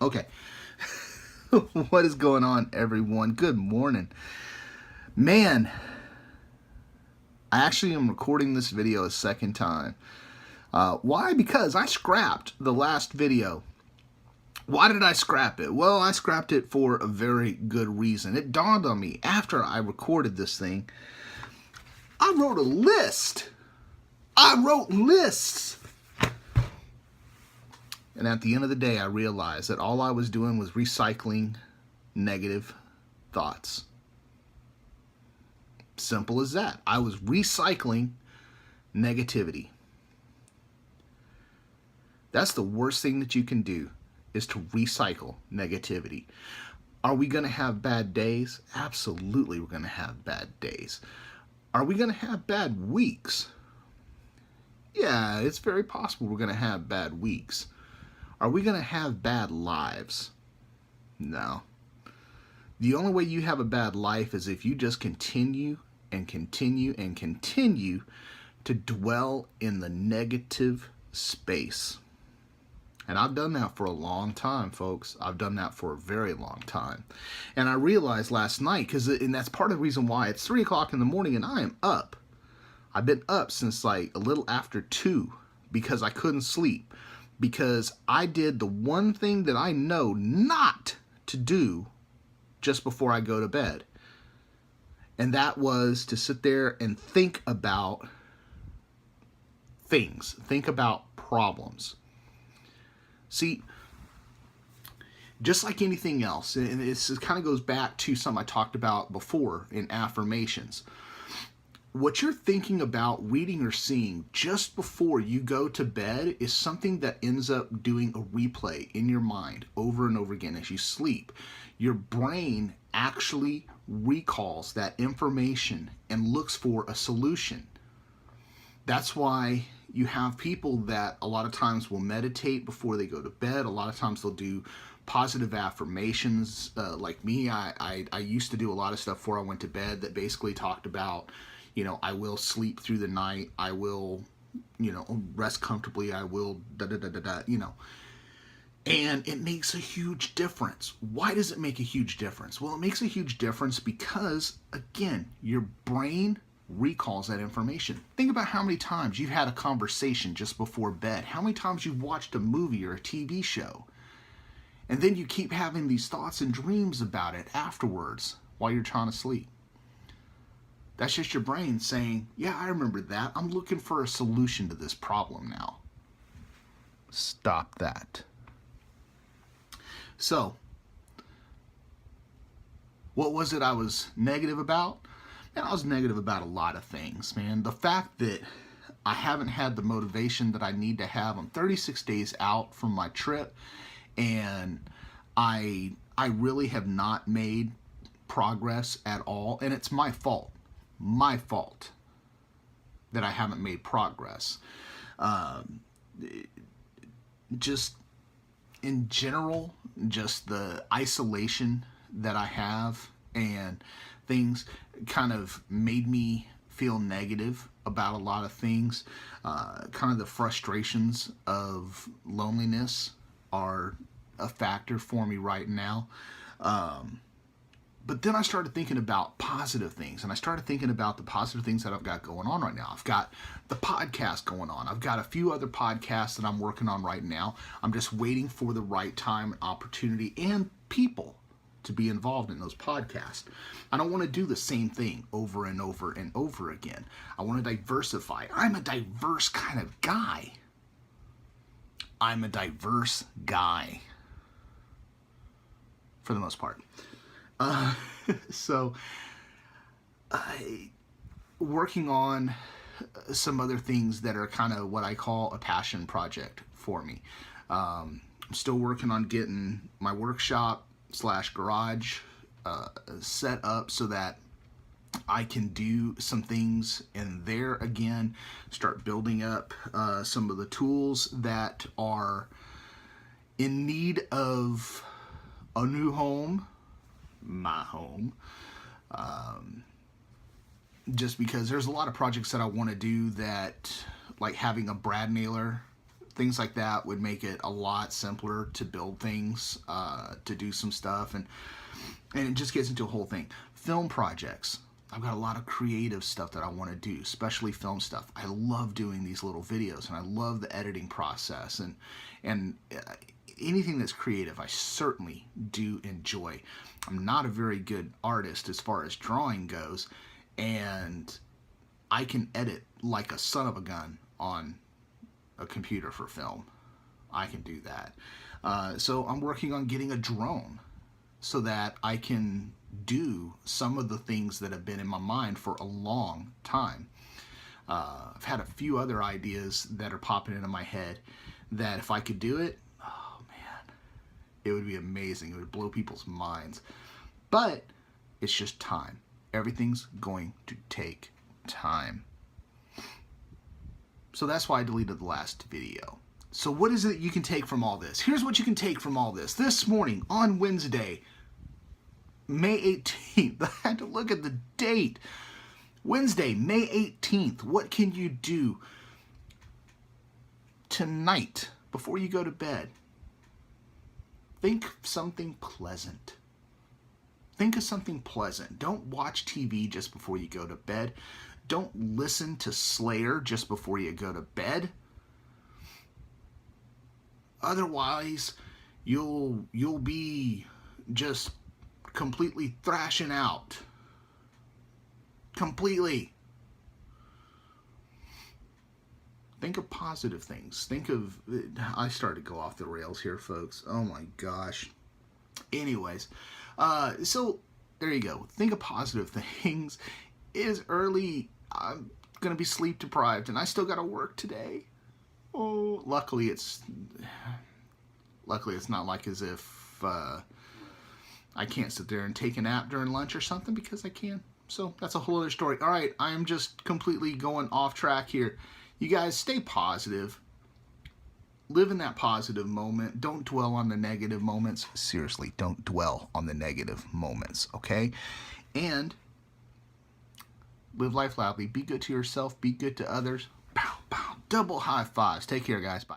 Okay. What is going on, everyone? Good morning. Man, I actually am recording this video a second time. Why? Because I scrapped the last video. Why did I scrap it? Well, I scrapped it for a very good reason. It dawned on me after I recorded this thing. I wrote a list. I wrote lists. And at the end of the day, I realized that all I was doing was recycling negative thoughts. Simple as that. I was recycling negativity. That's the worst thing that you can do, is to recycle negativity. Are we going to have bad days? Absolutely, we're going to have bad days. Are we going to have bad weeks? Yeah, it's very possible we're going to have bad weeks. Are we going to have bad lives? No. The only way you have a bad life is if you just continue and continue and continue to dwell in the negative space. And I've done that for a long time, folks. I've done that for a very long time. And I realized last night, and that's part of the reason why it's 3 o'clock in the morning and I am up. I've been up since like a little after 2 because I couldn't sleep. Because I did the one thing that I know not to do just before I go to bed. And that was to sit there and think about things. Think about problems. See, just like anything else, and this kind of goes back to something I talked about before in affirmations. What you're thinking about, reading, or seeing just before you go to bed is something that ends up doing a replay in your mind over and over again as you sleep. Your brain actually recalls that information and looks for a solution. That's why you have people that a lot of times will meditate before they go to bed. A lot of times they'll do positive affirmations. Like me, I used to do a lot of stuff before I went to bed that basically talked about, I will sleep through the night. I will, rest comfortably. I will And it makes a huge difference. Why does it make a huge difference? Well, it makes a huge difference because, again, your brain recalls that information. Think about how many times you've had a conversation just before bed. How many times you've watched a movie or a TV show. And then you keep having these thoughts and dreams about it afterwards while you're trying to sleep. That's just your brain saying, yeah, I remember that. I'm looking for a solution to this problem now. Stop that. So, what was it I was negative about? Man, I was negative about a lot of things, man. The fact that I haven't had the motivation that I need to have. I'm 36 days out from my trip, and I really have not made progress at all, and it's my fault. My fault that I haven't made progress. Just in general, just the isolation that I have and things kind of made me feel negative about a lot of things. Kind of the frustrations of loneliness are a factor for me right now. But then I started thinking about positive things, and I started thinking about the positive things that I've got going on right now. I've got the podcast going on. I've got a few other podcasts that I'm working on right now. I'm just waiting for the right time and opportunity and people to be involved in those podcasts. I don't want to do the same thing over and over and over again. I want to diversify. I'm a diverse kind of guy. I'm a diverse guy. For the most part. So, working on some other things that are kind of what I call a passion project for me. I'm still working on getting my workshop / garage set up so that I can do some things in there again, start building up some of the tools that are in need of a new home, my home, just because there's a lot of projects that I want to do that, like having a brad nailer things like that would make it a lot simpler to build things, to do some stuff, and it just gets into a whole thing. Film projects. I've got a lot of creative stuff that I want to do, especially film stuff. I love doing these little videos, and I love the editing process, and anything that's creative, I certainly do enjoy. I'm not a very good artist as far as drawing goes, and I can edit like a son of a gun on a computer for film. I can do that. So I'm working on getting a drone so that I can do some of the things that have been in my mind for a long time. I've had a few other ideas that are popping into my head that if I could do it, oh man, it would be amazing. It would blow people's minds. But it's just time. Everything's going to take time. So that's why I deleted the last video. So what is it you can take from all this? Here's what you can take from all this. This morning on Wednesday, May 18th, I had to look at the date. Wednesday, May 18th, what can you do tonight before you go to bed? Think of something pleasant. Think of something pleasant. Don't watch TV just before you go to bed. Don't listen to Slayer just before you go to bed. Otherwise, you'll be just completely thrashing out. Completely. Think of positive things. Think of... I started to go off the rails here, folks. Oh my gosh. Anyways, so there you go. Think of positive things. It is early. I'm going to be sleep deprived, and I still got to work today. Oh, luckily it's not like as if I can't sit there and take a nap during lunch or something, because I can. So that's a whole other story. All right, I am just completely going off track here. You guys stay positive. Live in that positive moment. Don't dwell on the negative moments. Seriously, don't dwell on the negative moments, okay? And live life loudly. Be good to yourself. Be good to others. Pow, pow. Double high fives. Take care, guys. Bye.